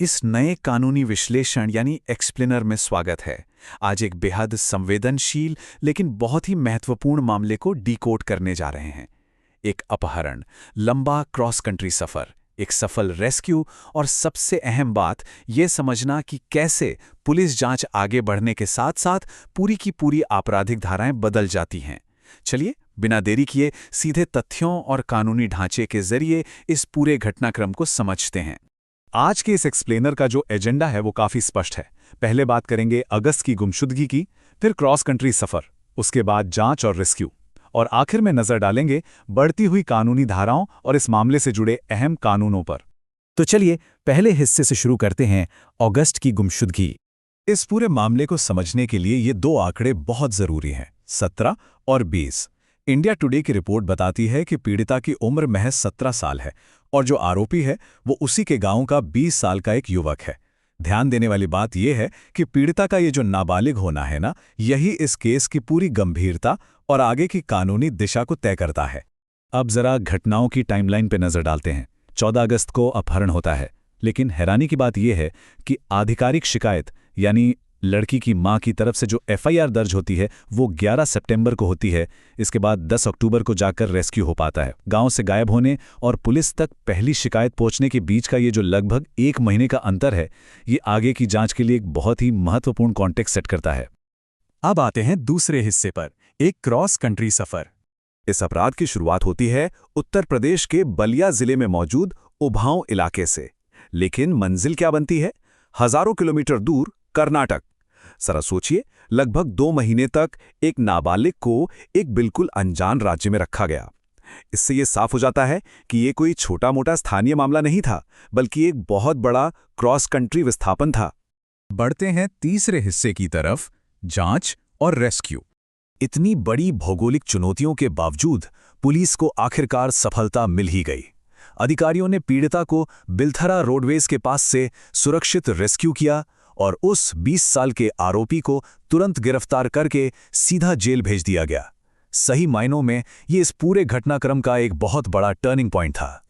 इस नए कानूनी विश्लेषण यानी एक्सप्लेनर में स्वागत है। आज एक बेहद संवेदनशील लेकिन बहुत ही महत्वपूर्ण मामले को डिकोड करने जा रहे हैं। एक अपहरण, लंबा क्रॉस कंट्री सफर, एक सफल रेस्क्यू और सबसे अहम बात ये समझना कि कैसे पुलिस जांच आगे बढ़ने के साथ साथ पूरी की पूरी आपराधिक धाराएं बदल जाती हैं। चलिए बिना देरी किए सीधे तथ्यों और कानूनी ढांचे के जरिए इस पूरे घटनाक्रम को समझते हैं। आज के इस एक्सप्लेनर का जो एजेंडा है वो काफी स्पष्ट है। पहले बात करेंगे अगस्त की गुमशुदगी की, फिर क्रॉस कंट्री सफर, उसके बाद जांच और रेस्क्यू, और आखिर में नजर डालेंगे बढ़ती हुई कानूनी धाराओं और इस मामले से जुड़े अहम कानूनों पर। तो चलिए पहले हिस्से से शुरू करते हैं, अगस्त की गुमशुदगी। इस पूरे मामले को समझने के लिए ये दो आंकड़े बहुत जरूरी हैं, 17 और 20। इंडिया टुडे की रिपोर्ट बताती है कि पीड़िता की उम्र महज 17 साल है और जो आरोपी है वो उसी के गांव का 20 साल का एक युवक है। ध्यान देने वाली बात यह है कि पीड़िता का ये जो नाबालिग होना है ना, यही इस केस की पूरी गंभीरता और आगे की कानूनी दिशा को तय करता है। अब जरा घटनाओं की टाइमलाइन पर नजर डालते हैं। 14 अगस्त को अपहरण होता है, लेकिन हैरानी की बात यह है कि आधिकारिक शिकायत यानी लड़की की मां की तरफ से जो एफआईआर दर्ज होती है वो 11 सितंबर को होती है। इसके बाद 10 अक्टूबर को जाकर रेस्क्यू हो पाता है। गांव से गायब होने और पुलिस तक पहली शिकायत पहुंचने के बीच का ये जो लगभग 1 महीने का अंतर है, ये आगे की जांच के लिए एक बहुत ही महत्वपूर्ण कॉन्टेक्स्ट सेट करता है। अब आते हैं दूसरे हिस्से पर, एक क्रॉस कंट्री सफर। इस अपराध की शुरुआत होती है उत्तर प्रदेश के बलिया जिले में मौजूद उभाऊ इलाके से, लेकिन मंजिल क्या बनती है? हजारों किलोमीटर दूर कर्नाटक। जरा सोचिए, लगभग 2 महीने तक एक नाबालिग को एक बिल्कुल अनजान राज्य में रखा गया। इससे यह साफ हो जाता है कि यह कोई छोटा मोटा स्थानीय मामला नहीं था, बल्कि एक बहुत बड़ा क्रॉस कंट्री विस्थापन था। बढ़ते हैं तीसरे हिस्से की तरफ, जांच और रेस्क्यू। इतनी बड़ी भौगोलिक चुनौतियों के बावजूद पुलिस को आखिरकार सफलता मिल ही गई। अधिकारियों ने पीड़िता को बिलथरा रोडवेज के पास से सुरक्षित रेस्क्यू किया और उस 20 साल के आरोपी को तुरंत गिरफ्तार करके सीधा जेल भेज दिया गया। सही मायनों में ये इस पूरे घटनाक्रम का एक बहुत बड़ा टर्निंग पॉइंट था।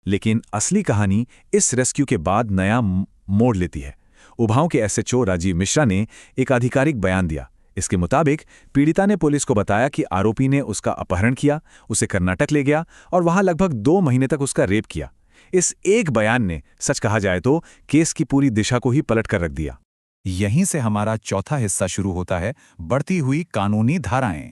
लेकिन असली कहानी इस रेस्क्यू के बाद नया मोड़ लेती है। उभाऊ के एसएचओ राजीव मिश्रा ने एक आधिकारिक बयान दिया। इसके मुताबिक पीड़िता ने पुलिस को बताया कि आरोपी ने उसका अपहरण किया, उसे कर्नाटक ले गया और वहां लगभग 2 महीने तक उसका रेप किया। इस एक बयान ने, सच कहा जाए तो, केस की पूरी दिशा को ही पलट कर रख दिया। यहीं से हमारा चौथा हिस्सा शुरू होता है, बढ़ती हुई कानूनी धाराएं।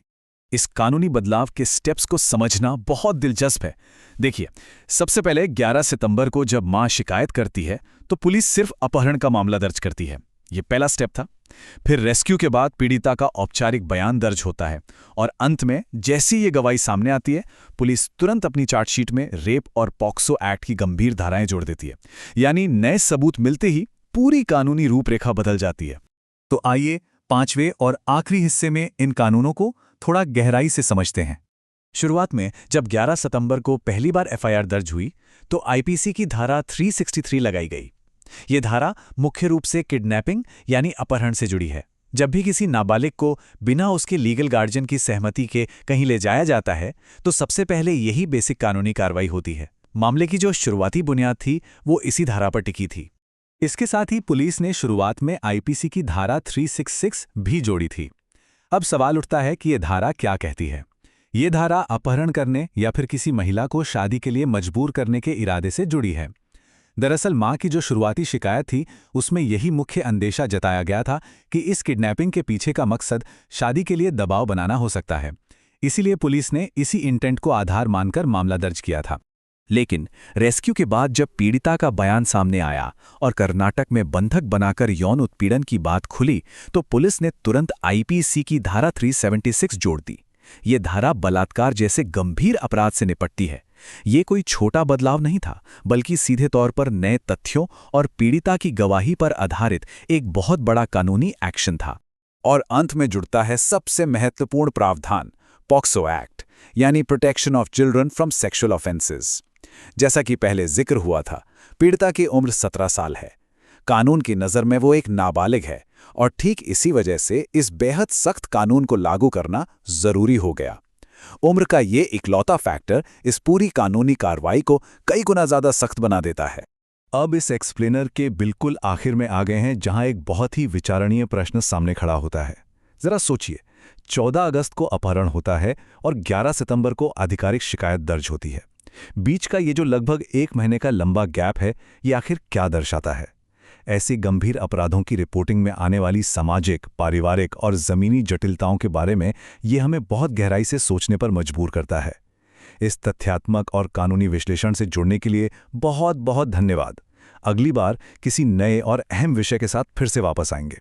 इस कानूनी बदलाव के स्टेप्स को समझना बहुत दिलचस्प है। देखिए, सबसे पहले 11 सितंबर को जब मां शिकायत करती है तो पुलिस सिर्फ अपहरण का मामला दर्ज करती है। ये पहला स्टेप था। फिर रेस्क्यू के बाद पीड़िता का औपचारिक बयान दर्ज होता है और अंत में जैसी ये गवाही सामने आती है, पुलिस तुरंत अपनी चार्जशीट में रेप और पॉक्सो एक्ट की गंभीर धाराएं जोड़ देती है। यानी नए सबूत मिलते ही पूरी कानूनी रूपरेखा बदल जाती है। तो आइए 5वें और आखिरी हिस्से में इन कानूनों को थोड़ा गहराई से समझते हैं। शुरुआत में जब 11 सितंबर को पहली बार एफआईआर दर्ज हुई तो आईपीसी की धारा 363 लगाई गई। ये धारा मुख्य रूप से किडनैपिंग यानी अपहरण से जुड़ी है। जब भी किसी नाबालिग को बिना उसके लीगल गार्जियन की सहमति के कहीं ले जाया जाता है तो सबसे पहले यही बेसिक कानूनी कार्रवाई होती है। मामले की जो शुरुआती बुनियाद थी वो इसी धारा पर टिकी थी। इसके साथ ही पुलिस ने शुरुआत में आईपीसी की धारा 366 भी जोड़ी थी। अब सवाल उठता है कि ये धारा क्या कहती है। ये धारा अपहरण करने या फिर किसी महिला को शादी के लिए मजबूर करने के इरादे से जुड़ी है। दरअसल मां की जो शुरुआती शिकायत थी उसमें यही मुख्य अंदेशा जताया गया था कि इस किडनैपिंग के पीछे का मकसद शादी के लिए दबाव बनाना हो सकता है। इसीलिए पुलिस ने इसी इंटेंट को आधार मानकर मामला दर्ज किया था। लेकिन रेस्क्यू के बाद जब पीड़िता का बयान सामने आया और कर्नाटक में बंधक बनाकर यौन उत्पीड़न की बात खुली तो पुलिस ने तुरंत आईपीसी की धारा 376 जोड़ दी। ये धारा बलात्कार जैसे गंभीर अपराध से निपटती है। ये कोई छोटा बदलाव नहीं था, बल्कि सीधे तौर पर नए तथ्यों और पीड़िता की गवाही पर आधारित एक बहुत बड़ा कानूनी एक्शन था। और अंत में जुड़ता है सबसे महत्वपूर्ण प्रावधान, पॉक्सो एक्ट यानी protection of children from sexual offences. जैसा कि पहले जिक्र हुआ था, पीड़िता की उम्र 17 साल है। कानून की नज़र में वो एक नाबालिग है और ठीक इसी वजह से इस बेहद सख्त कानून को लागू करना जरूरी हो गया। उम्र का ये इकलौता फैक्टर इस पूरी कानूनी कार्रवाई को कई गुना ज्यादा सख्त बना देता है। अब इस एक्सप्लेनर के बिल्कुल आखिर में आ गए हैं, जहां एक बहुत ही विचारणीय प्रश्न सामने खड़ा होता है। जरा सोचिए, 14 अगस्त को अपहरण होता है और 11 सितंबर को आधिकारिक शिकायत दर्ज होती है। बीच का ये जो लगभग 1 महीने का लंबा गैप है, ये आखिर क्या दर्शाता है? ऐसे गंभीर अपराधों की रिपोर्टिंग में आने वाली सामाजिक, पारिवारिक और ज़मीनी जटिलताओं के बारे में ये हमें बहुत गहराई से सोचने पर मजबूर करता है। इस तथ्यात्मक और कानूनी विश्लेषण से जुड़ने के लिए बहुत बहुत धन्यवाद। अगली बार किसी नए और अहम विषय के साथ फिर से वापस आएंगे।